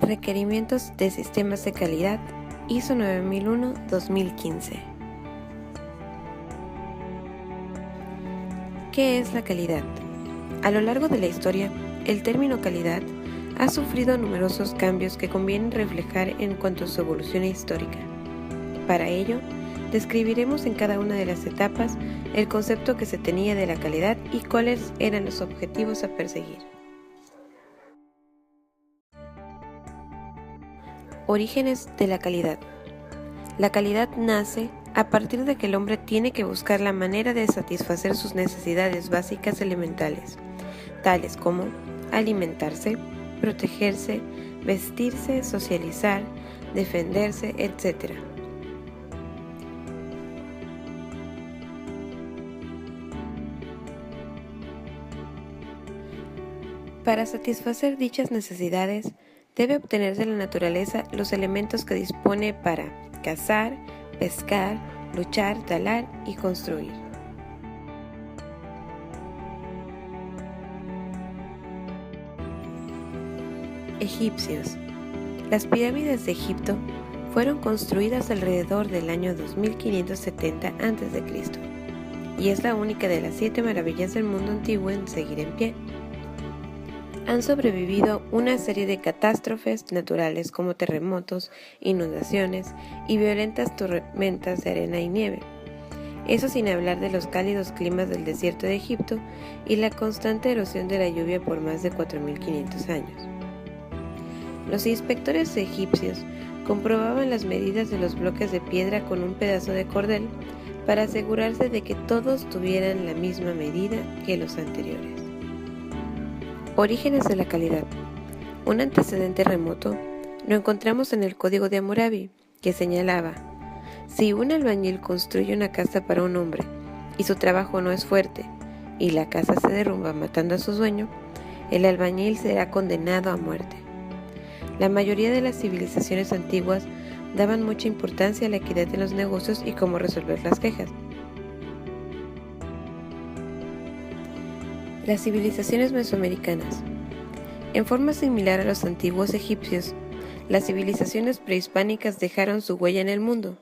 Requerimientos de sistemas de calidad ISO 9001-2015. ¿Qué es la calidad? A lo largo de la historia, el término calidad ha sufrido numerosos cambios que conviene reflejar en cuanto a su evolución histórica. Para ello, describiremos en cada una de las etapas el concepto que se tenía de la calidad y cuáles eran los objetivos a perseguir. Orígenes de la calidad. La calidad nace a partir de que el hombre tiene que buscar la manera de satisfacer sus necesidades básicas elementales, tales como alimentarse, protegerse, vestirse, socializar, defenderse, etc. Para satisfacer dichas necesidades, debe obtener de la naturaleza los elementos que dispone para cazar, pescar, luchar, talar y construir. Egipcios. Las pirámides de Egipto fueron construidas alrededor del año 2570 a.C. y es la única de las 7 maravillas del mundo antiguo en seguir en pie. Han sobrevivido una serie de catástrofes naturales como terremotos, inundaciones y violentas tormentas de arena y nieve. Eso sin hablar de los cálidos climas del desierto de Egipto y la constante erosión de la lluvia por más de 4.500 años. Los inspectores egipcios comprobaban las medidas de los bloques de piedra con un pedazo de cordel para asegurarse de que todos tuvieran la misma medida que los anteriores. Orígenes de la calidad. Un antecedente remoto lo encontramos en el Código de Hammurabi, que señalaba: si un albañil construye una casa para un hombre y su trabajo no es fuerte y la casa se derrumba matando a su dueño, el albañil será condenado a muerte. La mayoría de las civilizaciones antiguas daban mucha importancia a la equidad en los negocios y cómo resolver las quejas. Las civilizaciones mesoamericanas. En forma similar a los antiguos egipcios, las civilizaciones prehispánicas dejaron su huella en el mundo.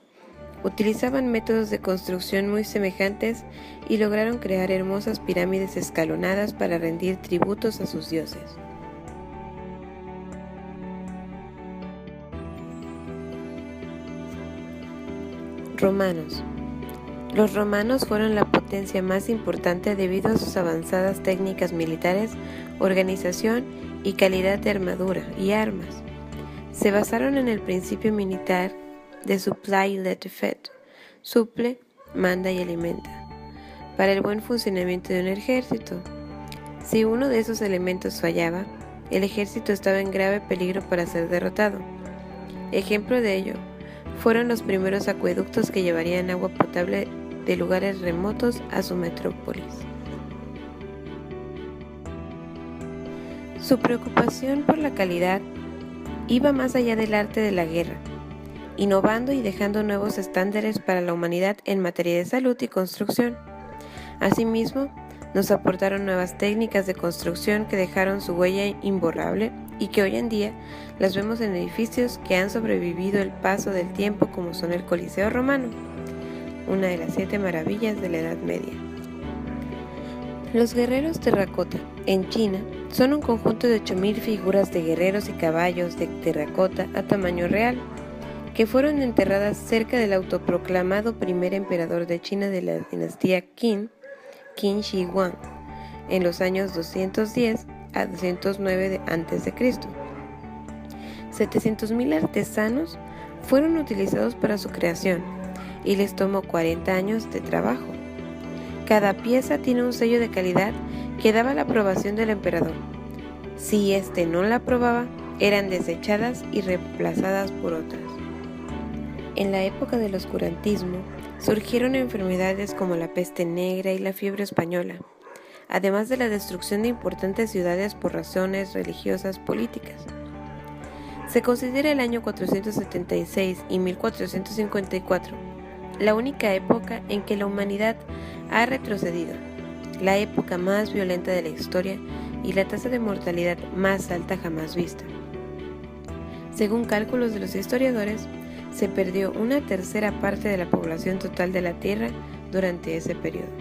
Utilizaban métodos de construcción muy semejantes y lograron crear hermosas pirámides escalonadas para rendir tributos a sus dioses. Romanos. Los romanos fueron la potencia más importante debido a sus avanzadas técnicas militares, organización y calidad de armadura y armas. Se basaron en el principio militar de supply let feed, suple, manda y alimenta, para el buen funcionamiento de un ejército. Si uno de esos elementos fallaba, el ejército estaba en grave peligro para ser derrotado. Ejemplo de ello fueron los primeros acueductos que llevarían agua potable de lugares remotos a su metrópolis. Su preocupación por la calidad iba más allá del arte de la guerra, innovando y dejando nuevos estándares para la humanidad en materia de salud y construcción. Asimismo, nos aportaron nuevas técnicas de construcción que dejaron su huella imborrable y que hoy en día las vemos en edificios que han sobrevivido el paso del tiempo, como son el Coliseo Romano, una de las 7 maravillas de la Edad Media. Los guerreros terracota en China son un conjunto de 8.000 figuras de guerreros y caballos de terracota a tamaño real, que fueron enterradas cerca del autoproclamado primer emperador de China de la dinastía Qin, Qin Shi Huang, en los años 210 a 209 a.C. 700.000 artesanos fueron utilizados para su creación y les tomó 40 años de trabajo. Cada pieza tiene un sello de calidad que daba la aprobación del emperador. Si éste no la aprobaba, eran desechadas y reemplazadas por otras. En la época del oscurantismo, surgieron enfermedades como la peste negra y la fiebre española, además de la destrucción de importantes ciudades por razones religiosas políticas. Se considera el año 476 y 1454 la única época en que la humanidad ha retrocedido, la época más violenta de la historia y la tasa de mortalidad más alta jamás vista. Según cálculos de los historiadores, se perdió una tercera parte de la población total de la Tierra durante ese periodo.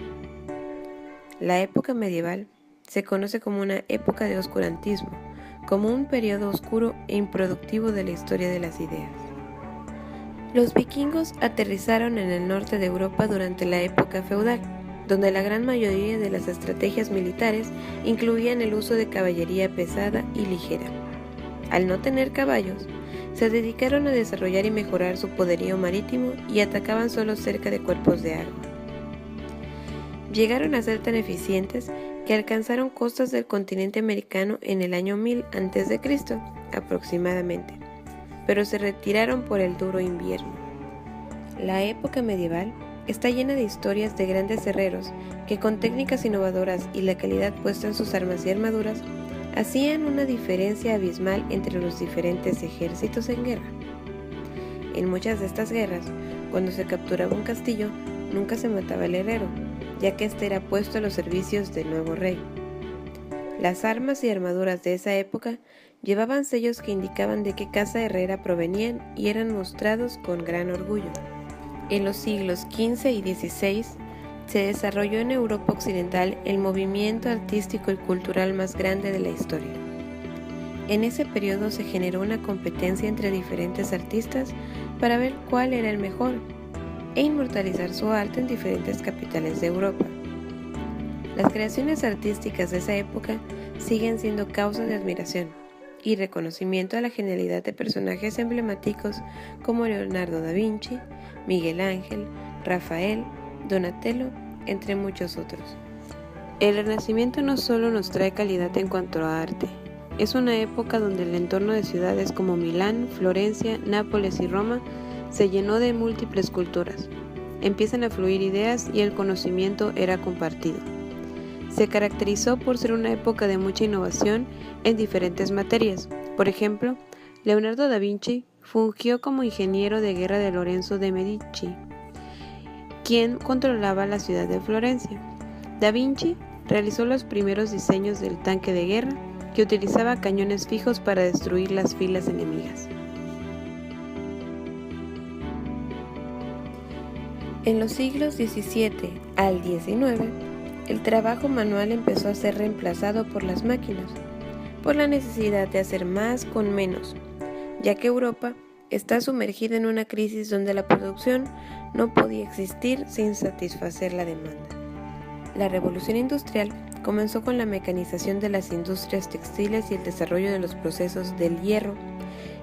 La época medieval se conoce como una época de oscurantismo, como un periodo oscuro e improductivo de la historia de las ideas. Los vikingos aterrizaron en el norte de Europa durante la época feudal, donde la gran mayoría de las estrategias militares incluían el uso de caballería pesada y ligera. Al no tener caballos, se dedicaron a desarrollar y mejorar su poderío marítimo y atacaban solo cerca de cuerpos de agua. Llegaron a ser tan eficientes que alcanzaron costas del continente americano en el año 1000 a.C. aproximadamente, pero se retiraron por el duro invierno. La época medieval está llena de historias de grandes herreros que con técnicas innovadoras y la calidad puesta en sus armas y armaduras hacían una diferencia abismal entre los diferentes ejércitos en guerra. En muchas de estas guerras, cuando se capturaba un castillo, nunca se mataba el herrero, ya que éste era puesto a los servicios del nuevo rey. Las armas y armaduras de esa época llevaban sellos que indicaban de qué casa herrera provenían y eran mostrados con gran orgullo. En los siglos XV y XVI se desarrolló en Europa Occidental el movimiento artístico y cultural más grande de la historia. En ese periodo se generó una competencia entre diferentes artistas para ver cuál era el mejor e inmortalizar su arte en diferentes capitales de Europa. Las creaciones artísticas de esa época siguen siendo causa de admiración y reconocimiento a la genialidad de personajes emblemáticos como Leonardo da Vinci, Miguel Ángel, Rafael, Donatello, entre muchos otros. El Renacimiento no solo nos trae calidad en cuanto a arte, es una época donde el entorno de ciudades como Milán, Florencia, Nápoles y Roma se llenó de múltiples culturas. Empiezan a fluir ideas y el conocimiento era compartido. Se caracterizó por ser una época de mucha innovación en diferentes materias. Por ejemplo, Leonardo da Vinci fungió como ingeniero de guerra de Lorenzo de Medici, quien controlaba la ciudad de Florencia. Da Vinci realizó los primeros diseños del tanque de guerra, que utilizaba cañones fijos para destruir las filas enemigas. En los siglos XVII al XIX, el trabajo manual empezó a ser reemplazado por las máquinas, por la necesidad de hacer más con menos, ya que Europa está sumergida en una crisis donde la producción no podía existir sin satisfacer la demanda. La revolución industrial comenzó con la mecanización de las industrias textiles y el desarrollo de los procesos del hierro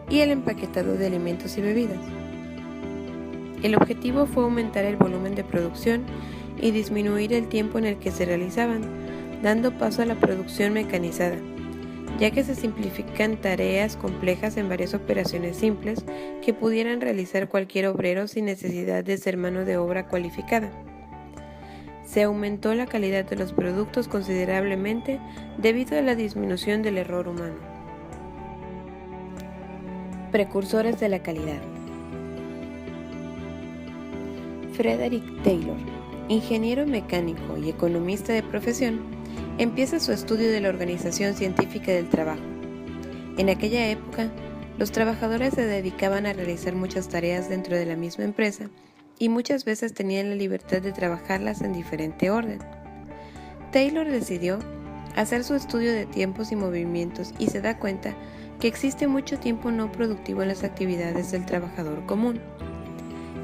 y el empaquetado de alimentos y bebidas. El objetivo fue aumentar el volumen de producción y disminuir el tiempo en el que se realizaban, dando paso a la producción mecanizada, ya que se simplifican tareas complejas en varias operaciones simples que pudieran realizar cualquier obrero sin necesidad de ser mano de obra cualificada. Se aumentó la calidad de los productos considerablemente debido a la disminución del error humano. Precursores de la calidad. Frederick Taylor, ingeniero mecánico y economista de profesión, empieza su estudio de la organización científica del trabajo. En aquella época, los trabajadores se dedicaban a realizar muchas tareas dentro de la misma empresa y muchas veces tenían la libertad de trabajarlas en diferente orden. Taylor decidió hacer su estudio de tiempos y movimientos y se da cuenta que existe mucho tiempo no productivo en las actividades del trabajador común.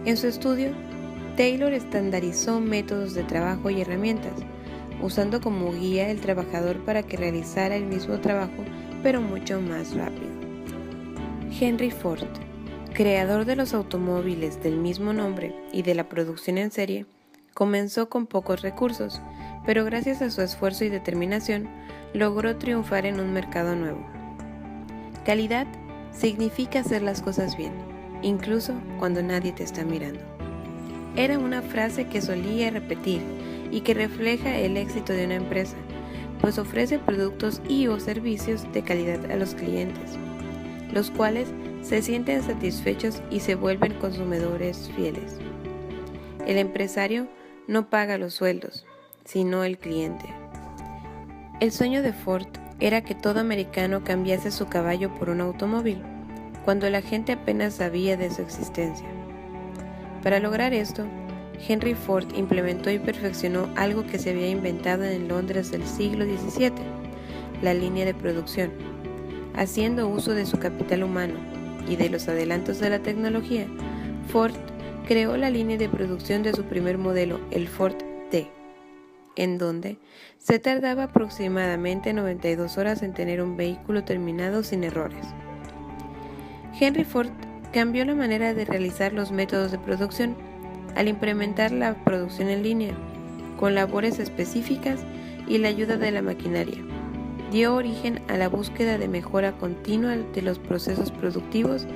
En su estudio, Taylor estandarizó métodos de trabajo y herramientas, usando como guía el trabajador para que realizara el mismo trabajo, pero mucho más rápido. Henry Ford, creador de los automóviles del mismo nombre y de la producción en serie, comenzó con pocos recursos, pero gracias a su esfuerzo y determinación, logró triunfar en un mercado nuevo. Calidad significa hacer las cosas bien, incluso cuando nadie te está mirando. Era una frase que solía repetir y que refleja el éxito de una empresa, pues ofrece productos y o servicios de calidad a los clientes, los cuales se sienten satisfechos y se vuelven consumidores fieles. El empresario no paga los sueldos, sino el cliente. El sueño de Ford era que todo americano cambiase su caballo por un automóvil, cuando la gente apenas sabía de su existencia. Para lograr esto, Henry Ford implementó y perfeccionó algo que se había inventado en Londres del siglo XVII, la línea de producción. Haciendo uso de su capital humano y de los adelantos de la tecnología, Ford creó la línea de producción de su primer modelo, el Ford T, en donde se tardaba aproximadamente 92 horas en tener un vehículo terminado sin errores. Henry Ford cambió la manera de realizar los métodos de producción al implementar la producción en línea, con labores específicas y la ayuda de la maquinaria. Dio origen a la búsqueda de mejora continua de los procesos productivos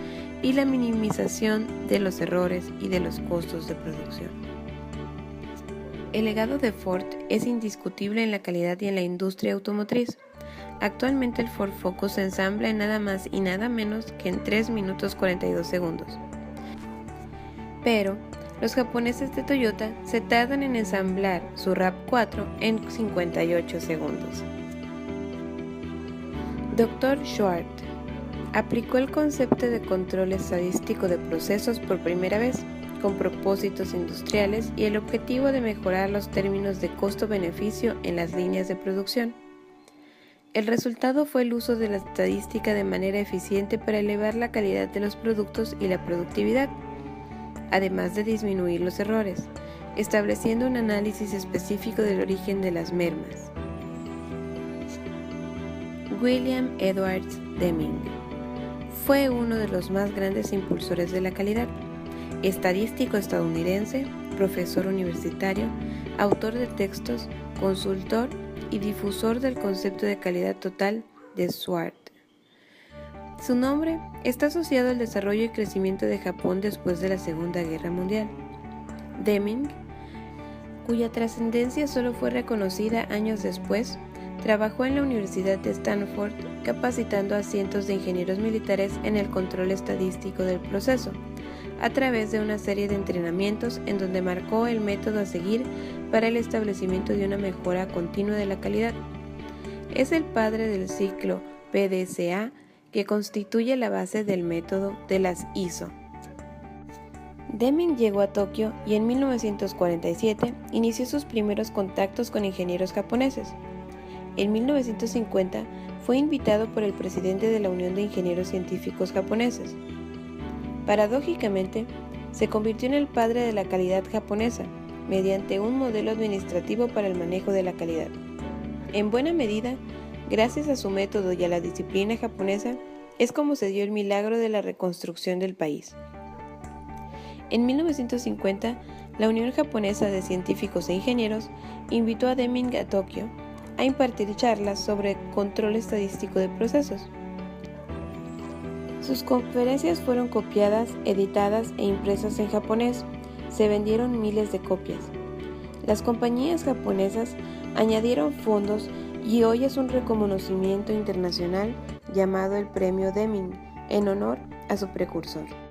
y la minimización de los errores y de los costos de producción. El legado de Ford es indiscutible en la calidad y en la industria automotriz. Actualmente el Ford Focus se ensambla en nada más y nada menos que en 3 minutos 42 segundos. Pero los japoneses de Toyota se tardan en ensamblar su RAV4 en 58 segundos. Dr. Schwartz aplicó el concepto de control estadístico de procesos por primera vez, con propósitos industriales y el objetivo de mejorar los términos de costo-beneficio en las líneas de producción. El resultado fue el uso de la estadística de manera eficiente para elevar la calidad de los productos y la productividad, además de disminuir los errores, estableciendo un análisis específico del origen de las mermas. William Edwards Deming fue uno de los más grandes impulsores de la calidad, estadístico estadounidense, profesor universitario, autor de textos, consultor y difusor del concepto de calidad total de Schwartz. Su nombre está asociado al desarrollo y crecimiento de Japón después de la Segunda Guerra Mundial. Deming, cuya trascendencia solo fue reconocida años después, trabajó en la Universidad de Stanford capacitando a cientos de ingenieros militares en el control estadístico del proceso, a través de una serie de entrenamientos en donde marcó el método a seguir para el establecimiento de una mejora continua de la calidad. Es el padre del ciclo PDCA, que constituye la base del método de las ISO. Deming llegó a Tokio y en 1947 inició sus primeros contactos con ingenieros japoneses. En 1950 fue invitado por el presidente de la Unión de Ingenieros Científicos Japoneses. Paradójicamente, se convirtió en el padre de la calidad japonesa, mediante un modelo administrativo para el manejo de la calidad. En buena medida, gracias a su método y a la disciplina japonesa, es como se dio el milagro de la reconstrucción del país. En 1950, la Unión Japonesa de Científicos e Ingenieros invitó a Deming a Tokio a impartir charlas sobre control estadístico de procesos. Sus conferencias fueron copiadas, editadas e impresas en japonés. Se vendieron miles de copias. Las compañías japonesas añadieron fondos y hoy es un reconocimiento internacional llamado el Premio Deming, en honor a su precursor.